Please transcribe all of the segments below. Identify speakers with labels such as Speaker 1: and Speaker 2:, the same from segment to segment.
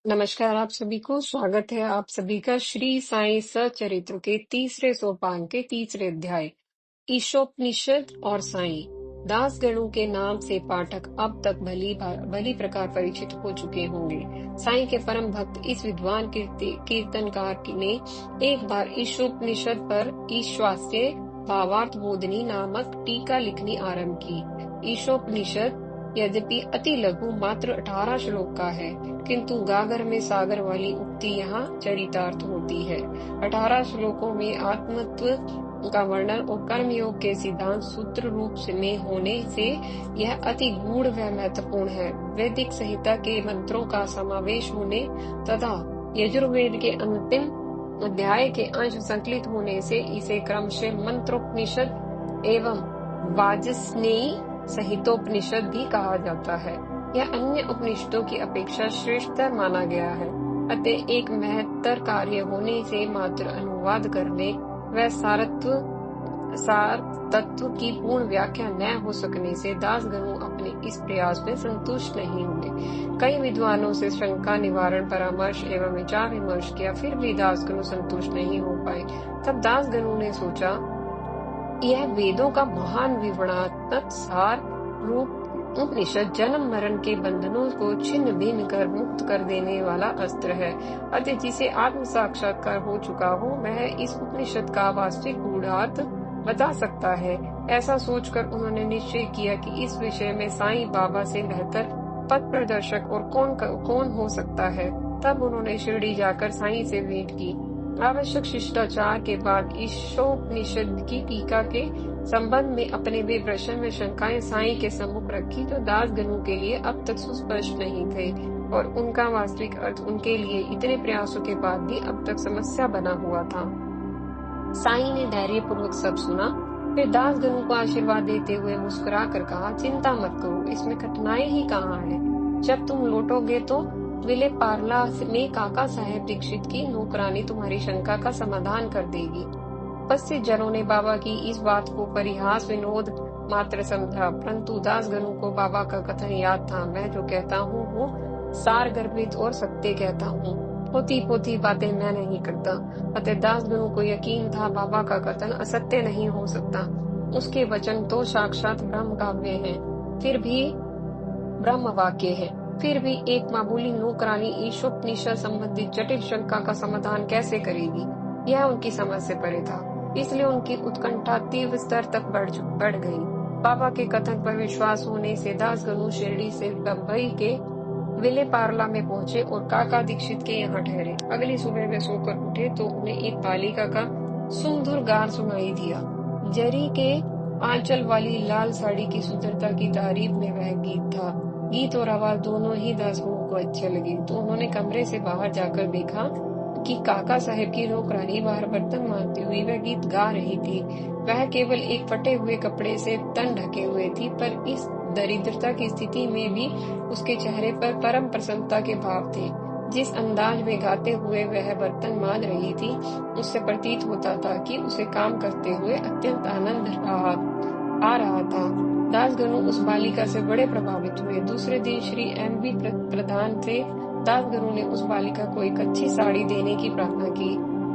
Speaker 1: नमस्कार आप सभी को। स्वागत है आप सभी का श्री साईं सचरित्र के तीसरे सोपान के तीसरे अध्याय ईशोपनिषद और साईं। दास गणों के नाम से पाठक अब तक भली प्रकार परिचित हो चुके होंगे। साईं के परम भक्त इस विद्वान कीर्तनकार ने एक बार ईशोपनिषद पर ईश्वास्य भावार्थ बोधनी नामक टीका लिखनी आरंभ की। ईशोपनिषद यद्यपि अति लघु मात्र 18 श्लोक का है, किंतु गागर में सागर वाली उक्ति यहाँ चरितार्थ होती है। 18 श्लोकों में आत्मत्व का वर्णन और कर्मयोग के सिद्धांत सूत्र रूप में होने से यह अति गूढ़ व महत्वपूर्ण है। वैदिक संहिता के मंत्रों का समावेश होने तथा यजुर्वेद के अंतिम अध्याय के अंश संकलित होने से इसे क्रमशः मंत्रोपनिषद एवं वाजस्नेयी संहितोपनिषद भी कहा जाता है। यह अन्य उपनिषदों की अपेक्षा श्रेष्ठतर माना गया है। अतः एक महत्तर कार्य होने से मात्र अनुवाद करने व सार तत्व की पूर्ण व्याख्या न हो सकने से दासगणु अपने इस प्रयास में संतुष्ट नहीं हुए। कई विद्वानों से शंका निवारण परामर्श एवं विचार विमर्श किया, फिर भी दासगणु संतुष्ट नहीं हो पाए। तब दासगणु ने सोचा, यह वेदों का महान विवरणात्मक सार रूप उपनिषद जन्म मरण के बंधनों को छिन्न भिन्न कर मुक्त कर देने वाला अस्त्र है। अतः जिसे आत्म साक्षात्कार हो चुका हो वह इस उपनिषद का वास्तविक गूढ़ार्थ बता सकता है। ऐसा सोचकर उन्होंने निश्चय किया कि इस विषय में साईं बाबा से बेहतर पथ प्रदर्शक और कौन हो सकता है। तब उन्होंने शिरडी जाकर साईं से भेंट की। आवश्यक शिष्टाचार के बाद ईशोपनिषद की टीका के संबंध में अपने वे प्रश्न व शंकाएं साईं के सम्मुख रखी तो दासगणु के लिए अब तक सुस्पष्ट नहीं थे और उनका वास्तविक अर्थ उनके लिए इतने प्रयासों के बाद भी अब तक समस्या बना हुआ था। साईं ने धैर्य पूर्वक सब सुना, फिर दासगणु को आशीर्वाद देते हुए मुस्कुरा कर कहा, चिंता मत करो, इसमें कठिनाई ही कहाँ है। जब तुम लौटोगे तो विले पार्ला में काका साहेब दीक्षित की नौकरानी तुम्हारी शंका का समाधान कर देगी। उपस्थित जनों ने बाबा की इस बात को परिहास विनोद मात्र समझा, परंतु दासगणु को बाबा का कथन याद था, मैं जो कहता हूँ वो सार गर्भित और सत्य कहता हूँ, पोती बातें मैं नहीं करता। अतः दासगणु को यकीन था बाबा का कथन असत्य नहीं हो सकता। उसके वचन तो साक्षात ब्रह्म काव्य है, फिर भी ब्रह्म वाक्य है। फिर भी एक मामूली नौकरानी ईशोपनिषद संबंधित जटिल शंका का समाधान कैसे करेगी, यह उनकी समझ से परे था। इसलिए उनकी उत्कंठा तीव्र स्तर तक बढ़ गई। बाबा के कथन पर विश्वास होने से दासगणु शिरडी से बम्बई के विले पार्ला में पहुंचे और काका दीक्षित के यहाँ ठहरे। अगली सुबह वे सोकर उठे तो उन्हें एक बालिका का सुमधुर गान सुनाई दिया। जरी के आंचल वाली लाल साड़ी की सुंदरता की तारीफ में वह गीत था। गीत और आवाज दोनों ही दासगणु को अच्छे लगे तो उन्होंने कमरे से बाहर जाकर देखा कि काका साहेब की नौकरानी बाहर बर्तन मारती हुई वह गीत गा रही थी। वह केवल एक फटे हुए कपड़े से तन ढके हुए थी, पर इस दरिद्रता की स्थिति में भी उसके चेहरे पर परम प्रसन्नता के भाव थे। जिस अंदाज में गाते हुए वह बर्तन मांज रही थी, उससे प्रतीत होता था कि उसे काम करते हुए अत्यंत आनंद आ रहा था। दासगणु उस बालिका से बड़े प्रभावित हुए। दूसरे दिन श्री M.V. प्रधान से दासगणु ने उस बालिका को एक अच्छी साड़ी देने की प्रार्थना की,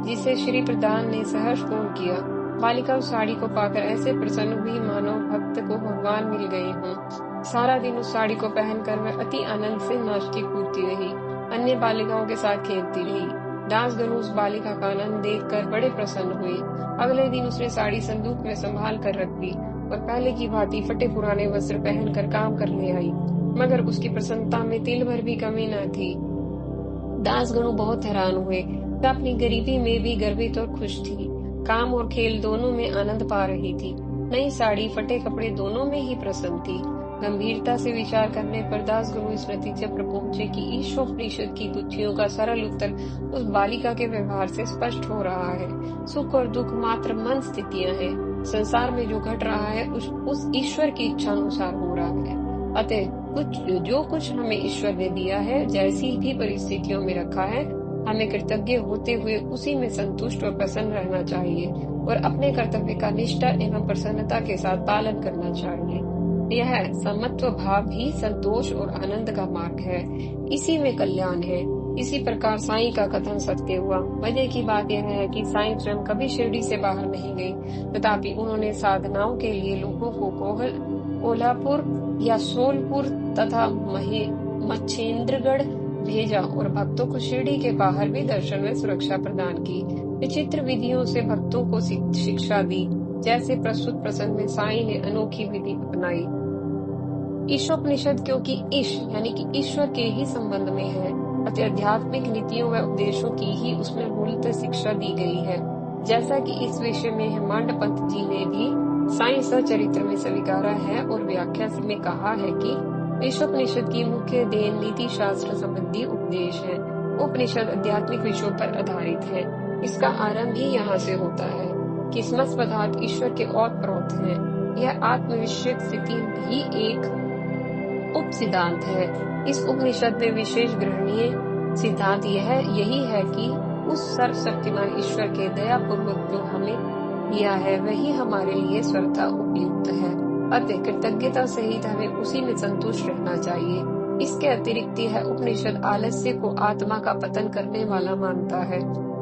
Speaker 1: जिसे श्री प्रधान ने सहर्ष पूर्ण किया। बालिका उस साड़ी को पाकर ऐसे प्रसन्न हुई मानो भक्त को भगवान मिल गए हों। सारा दिन उस साड़ी को पहनकर वह अति आनंद से नाचती कूदती रही, अन्य बालिकाओं के साथ खेलती रही। दासगणु उस बालिका का आनंद देखकर बड़े प्रसन्न हुए। अगले दिन उसने साड़ी संदूक में संभाल कर रख दी और पहले की भांति फटे पुराने वस्त्र पहनकर काम करने आई, मगर उसकी प्रसन्नता में तिल भर भी कमी न थी। दासगणु बहुत हैरान हुए। वह अपनी गरीबी में भी गर्वित और खुश थी। काम और खेल दोनों में आनंद पा रही थी। नई साड़ी फटे कपड़े दोनों में ही प्रसन्न थी। गंभीरता से विचार करने पर दासगणु इस नतीजे पर पहुंचे कि ईशोपनिषद की गुत्थियों का सरल उत्तर उस बालिका के व्यवहार से स्पष्ट हो रहा है। सुख और दुख मात्र मन स्थितियां हैं। संसार में जो घट रहा है उस ईश्वर की इच्छा अनुसार हो रहा है। अतः जो कुछ हमें ईश्वर ने दिया है, जैसी भी परिस्थितियों में रखा है, हमें कृतज्ञ होते हुए उसी में संतुष्ट और प्रसन्न रहना चाहिए और अपने कर्तव्य का निष्ठा एवं प्रसन्नता के साथ पालन करना चाहिए। यह समत्व भाव ही संतोष और आनंद का मार्ग है। इसी में कल्याण है। इसी प्रकार साईं का कथन सत्य हुआ। मजे की बात यह है कि साईं स्वयं कभी शिरडी से बाहर नहीं गई, तथापि उन्होंने साधनाओं के लिए लोगों को कोल्हापुर या सोलपुर तथा मच्छेंद्रगढ़ भेजा और भक्तों को शिरडी के बाहर भी दर्शन में सुरक्षा प्रदान की। विचित्र विधियों से भक्तों को शिक्षा दी। जैसे प्रस्तुत प्रसंग में साईं ने अनोखी विधि अपनाई। ईशोपनिषद क्योंकि ईश यानी कि ईश्वर के ही संबंध में है, अतः आध्यात्मिक नीतियों व उपदेशों की ही उसमें मूलतः शिक्षा दी गई है। जैसा कि इस विषय में हेमांड पंत जी ने भी साईं सचरित्र में स्वीकारा है और व्याख्या में कहा है कि ईशोपनिषद की मुख्य देन नीति शास्त्र संबंधी उपदेश है। उपनिषद आध्यात्मिक विषयों पर आधारित है। इसका आरंभ ही यहाँ से होता है कि समस्त पदार्थ ईश्वर के ओतप्रोत है। यह आत्मविषयक स्थिति भी एक उप सिद्धांत है। इस उपनिषद में विशेष ग्रहणीय सिद्धांत यही है कि उस सर्वशक्तिमान ईश्वर के दया पूर्वक जो हमें दिया है वही हमारे लिए स्वतः उपयुक्त है। अतः कृतज्ञता सहित हमें उसी में संतुष्ट रहना चाहिए। इसके अतिरिक्त यह उपनिषद आलस्य को आत्मा का पतन करने वाला मानता है।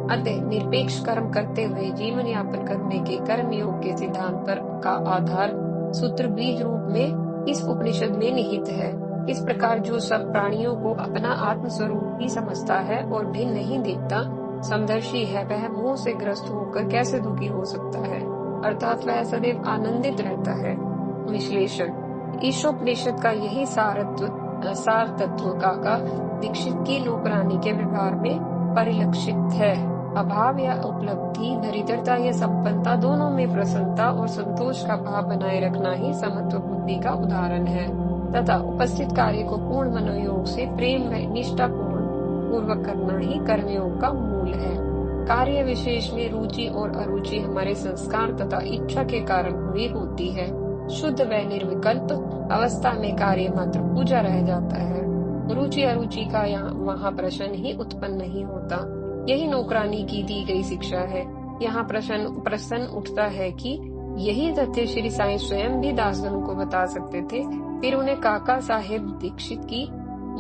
Speaker 1: अतः निरपेक्ष कर्म करते हुए जीवन यापन करने के कर्म योग के सिद्धांत पर का आधार सूत्र बीज रूप में इस उपनिषद में निहित है। इस प्रकार जो सब प्राणियों को अपना आत्म स्वरूप ही समझता है और भिन्न नहीं देखता, समदर्शी है, वह मोह से ग्रस्त होकर कैसे दुखी हो सकता है, अर्थात वह सदैव आनंदित रहता है। विश्लेषण। ईशोपनिषद का यही सार तत्व काका दीक्षित की नौकरानी के व्यवहार में परिलक्षित है। अभाव या उपलब्धि, दरिद्रता या संपन्नता, दोनों में प्रसन्नता और संतोष का भाव बनाए रखना ही समत्व बुद्धि का उदाहरण है तथा उपस्थित कार्य को पूर्ण मनोयोग से प्रेम व निष्ठा पूर्वक करना ही कर्मयोग का मूल है। कार्य विशेष में रुचि और अरुचि हमारे संस्कार तथा इच्छा के कारण हुई होती है। शुद्ध व निर्विकल्प अवस्था में कार्य मात्र पूजा रह जाता है। रुचि अरुचि का वहाँ प्रश्न ही उत्पन्न नहीं होता। यही नौकरानी की दी गई शिक्षा है। यहाँ प्रश्न उठता है कि यही तथ्य श्री साईं स्वयं भी दासगणों को बता सकते थे, फिर उन्हें काका साहेब दीक्षित की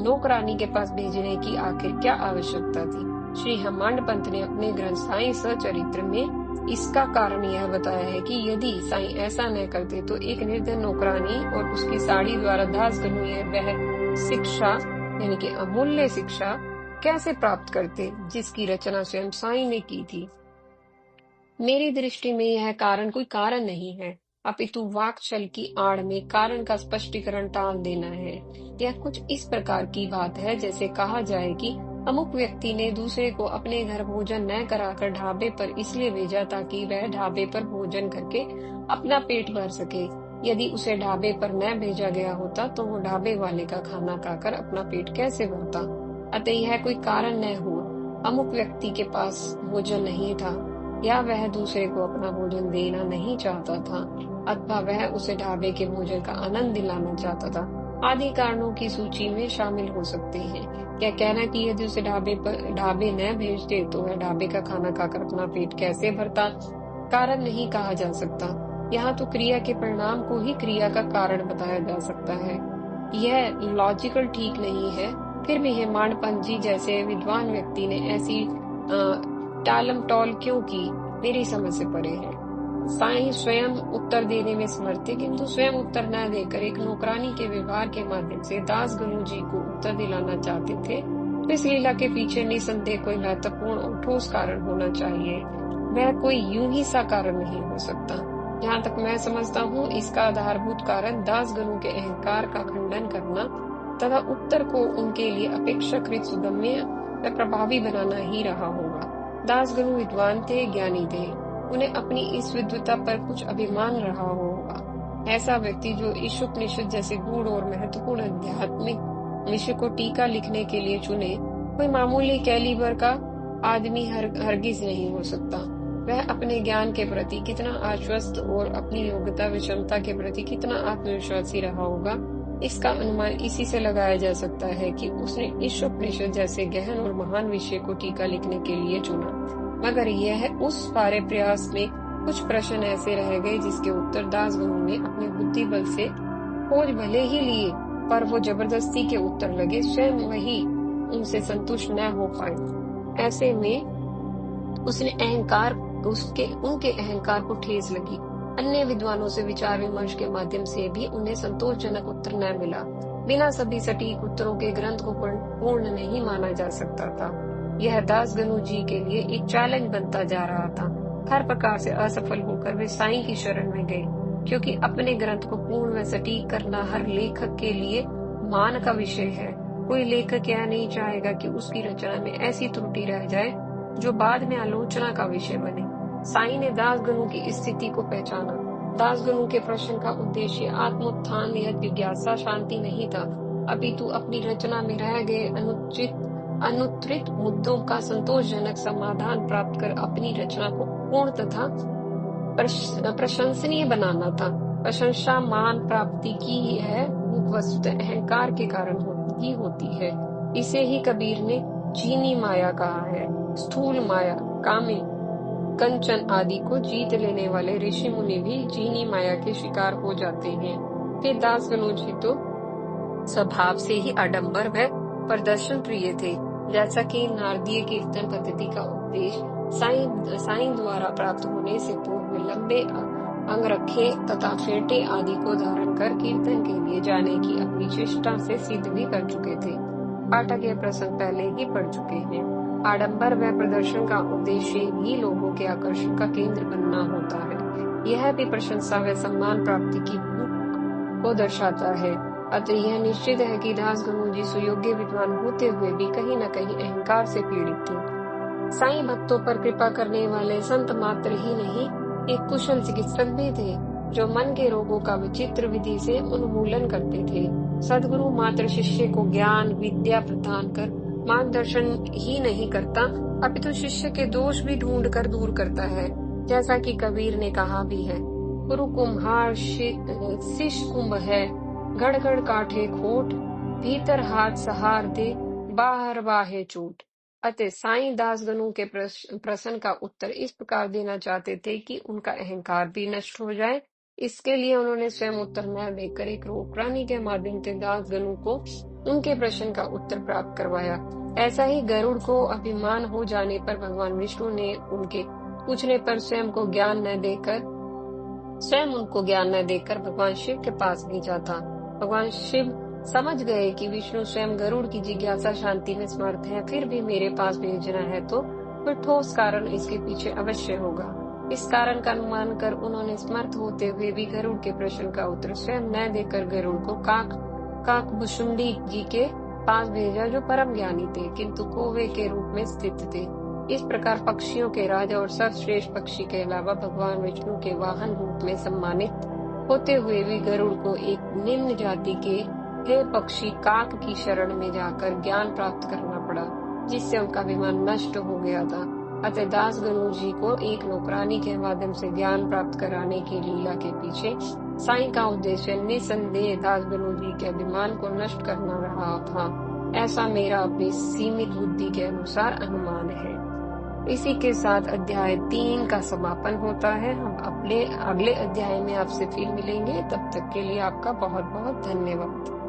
Speaker 1: नौकरानी के पास भेजने की आखिर क्या आवश्यकता थी। श्री हेमांड पंत ने अपने ग्रंथ साईं सचरित्र में इसका कारण यह बताया है कि यदि साईं ऐसा न करते तो एक निर्धन नौकरानी और उसकी साड़ी द्वारा दासगणों वह शिक्षा यानी कि अमूल्य शिक्षा कैसे प्राप्त करते जिसकी रचना स्वयं साईं ने की थी। मेरी दृष्टि में यह कारण कोई कारण नहीं है, अपितु वाक्छल की आड़ में कारण का स्पष्टीकरण टाल देना है। यह कुछ इस प्रकार की बात है जैसे कहा जाए कि अमुक व्यक्ति ने दूसरे को अपने घर भोजन न कराकर ढाबे पर इसलिए भेजा ताकि वह ढाबे पर भोजन करके अपना पेट भर सके। यदि उसे ढाबे पर न भेजा गया होता तो वो ढाबे वाले का खाना खाकर अपना पेट कैसे भरता। अतः यह कोई कारण न हुआ। अमुक व्यक्ति के पास भोजन नहीं था या वह दूसरे को अपना भोजन देना नहीं चाहता था अथवा वह उसे ढाबे के भोजन का आनंद दिलाना चाहता था आदि कारणों की सूची में शामिल हो सकते हैं। क्या कहना कि यदि उसे ढाबे न भेजते तो वह ढाबे का खाना खाकर अपना पेट कैसे भरता, कारण नहीं कहा जा सकता। यहाँ तो क्रिया के परिणाम को ही क्रिया का कारण बताया जा सकता है। यह लॉजिकल ठीक नहीं है। फिर भी हेमांड पंत जी जैसे विद्वान व्यक्ति ने ऐसी टालम टॉल क्यों की, मेरी समझ से परे है। साईं स्वयं उत्तर देने में समर्थ थे, किंतु स्वयं उत्तर न देकर एक नौकरानी के व्यवहार के माध्यम से दासगणु जी को उत्तर दिलाना चाहते थे। तो इस लीला के पीछे निसंदेह कोई महत्वपूर्ण और ठोस कारण होना चाहिए। वह कोई यूं ही सा कारण नहीं हो सकता। जहाँ तक मैं समझता हूँ, इसका आधारभूत कारण दासगणु के अहंकार का खंडन करना तथा उत्तर को उनके लिए अपेक्षाकृत सुगम्य व प्रभावी बनाना ही रहा होगा। दासगणु विद्वान थे, ज्ञानी थे, उन्हें अपनी इस विद्वता पर कुछ अभिमान रहा होगा। ऐसा व्यक्ति जो ईशोपनिषद जैसे गूढ़ और महत्वपूर्ण आध्यात्मिक विषय को टीका लिखने के लिए चुने, कोई मामूली कैलिबर का आदमी हरगिज नहीं हो सकता। वह अपने ज्ञान के प्रति कितना आश्वस्त और अपनी योग्यता व क्षमता के प्रति कितना आत्मविश्वासी रहा होगा, इसका अनुमान इसी से लगाया जा सकता है कि उसने ईशोपनिषद जैसे गहन और महान विषय को टीका लिखने के लिए चुना। मगर यह उस सारे प्रयास में कुछ प्रश्न ऐसे रह गए जिसके उत्तर दासगणु ने अपने बुद्धि बल से खोज भले ही लिए, पर वो जबरदस्ती के उत्तर लगे। स्वयं वही उनसे संतुष्ट न हो पाए। ऐसे में उनके अहंकार को ठेस लगी। अन्य विद्वानों से विचार विमर्श के माध्यम से भी उन्हें संतोषजनक उत्तर न मिला। बिना सभी सटीक उत्तरों के ग्रंथ को पूर्ण नहीं माना जा सकता था। यह दासगणु जी के लिए एक चैलेंज बनता जा रहा था। हर प्रकार से असफल होकर वे साईं की शरण में गए, क्योंकि अपने ग्रंथ को पूर्ण व सटीक करना हर लेखक के लिए मान का विषय है। कोई लेखक यह नहीं चाहेगा कि उसकी रचना में ऐसी त्रुटि रह जाए जो बाद में आलोचना का विषय बने। साईं ने दासगणु की स्थिति को पहचाना। दासगणु के प्रश्न का उद्देश्य आत्मोत्थान या जिज्ञासा शांति नहीं था, अपितु अपनी रचना में रह गए अनुत्तरित मुद्दों का संतोषजनक समाधान प्राप्त कर अपनी रचना को पूर्ण तथा प्रशंसनीय बनाना था। प्रशंसा मान प्राप्ति की यह मुख्य वस्तु अहंकार के कारण होती है। इसे ही कबीर ने चीनी माया कहा है। स्थूल माया, कामी, कंचन आदि को जीत लेने वाले ऋषि मुनि भी चीनी माया के शिकार हो जाते हैं। फिर दासगणु जी तो स्वभाव से ही आडंबर व प्रदर्शन प्रिय थे। जैसा कि नारदीय कीर्तन पद्धति का उपदेश साईं द्वारा प्राप्त होने से पूर्व लंबे अंगरखे तथा फेंटे आदि को धारण कर कीर्तन के लिए जाने की अपनी चेष्टा से सिद्ध भी कर चुके थे। पाठक यह प्रसंग पहले ही पढ़ चुके हैं। आडंबर व प्रदर्शन का उद्देश्य ही लोगों के आकर्षण का केंद्र बनना होता है। यह भी प्रशंसा व सम्मान प्राप्ति की भूख को दर्शाता है। अतः यह निश्चित है कि दासगणु जी सुयोग्य विद्वान होते हुए भी कहीं न कहीं अहंकार से पीड़ित थे। साईं भक्तों पर कृपा करने वाले संत मात्र ही नहीं, एक कुशल चिकित्सक भी थे, जो मन के रोगों का विचित्र विधि से उन्मूलन करते थे। सद्गुरु मात्र शिष्य को ज्ञान विद्या प्रदान कर मार्गदर्शन ही नहीं करता, अपितु शिष्य के दोष भी ढूंढ कर दूर करता है। जैसा कि कबीर ने कहा भी है, गुरु कुम्हार शिष्य कुंभ है, गढ़ गढ़ काठे खोट, भीतर हाथ सहार दे, बाहर बाहे चोट। अतः साईं दासगणु के प्रश्न का उत्तर इस प्रकार देना चाहते थे कि उनका अहंकार भी नष्ट हो जाए। इसके लिए उन्होंने स्वयं उत्तर न देकर एक रोकरानी के माध्यम से दासगणु को उनके प्रश्न का उत्तर प्राप्त करवाया। ऐसा ही गरुड़ को अभिमान हो जाने पर भगवान विष्णु ने उनके पूछने पर स्वयं उनको ज्ञान न देकर भगवान शिव के पास भेजा था। भगवान शिव समझ गए कि विष्णु स्वयं गरुड़ की जिज्ञासा शांति में समर्थ है, फिर भी मेरे पास भेजना है तो कोई ठोस कारण इसके पीछे अवश्य होगा। इस कारण का अनुमान कर उन्होंने समर्थ होते हुए भी गरुड़ के प्रश्न का उत्तर स्वयं न देकर गरुड़ को काकभुशुंडी जी के पास भेजा, जो परम ज्ञानी थे किंतु कौवे के रूप में स्थित थे। इस प्रकार पक्षियों के राजा और सर्वश्रेष्ठ पक्षी के अलावा भगवान विष्णु के वाहन रूप में सम्मानित होते हुए भी गरुड़ को एक निम्न जाति के हे पक्षी काक की शरण में जाकर ज्ञान प्राप्त करना पड़ा, जिससे उनका अभिमान नष्ट हो गया था। अतः दासगणु जी को एक नौकरानी के माध्यम से ज्ञान प्राप्त कराने की लीला के पीछे साईं का उद्देश्य निसंदेह दासगणु जी के अभिमान को नष्ट करना रहा था। ऐसा मेरा अपनी सीमित बुद्धि के अनुसार अनुमान है। इसी के साथ अध्याय 3 का समापन होता है। हम अपने अगले अध्याय में आपसे फिर मिलेंगे। तब तक के लिए आपका बहुत बहुत धन्यवाद।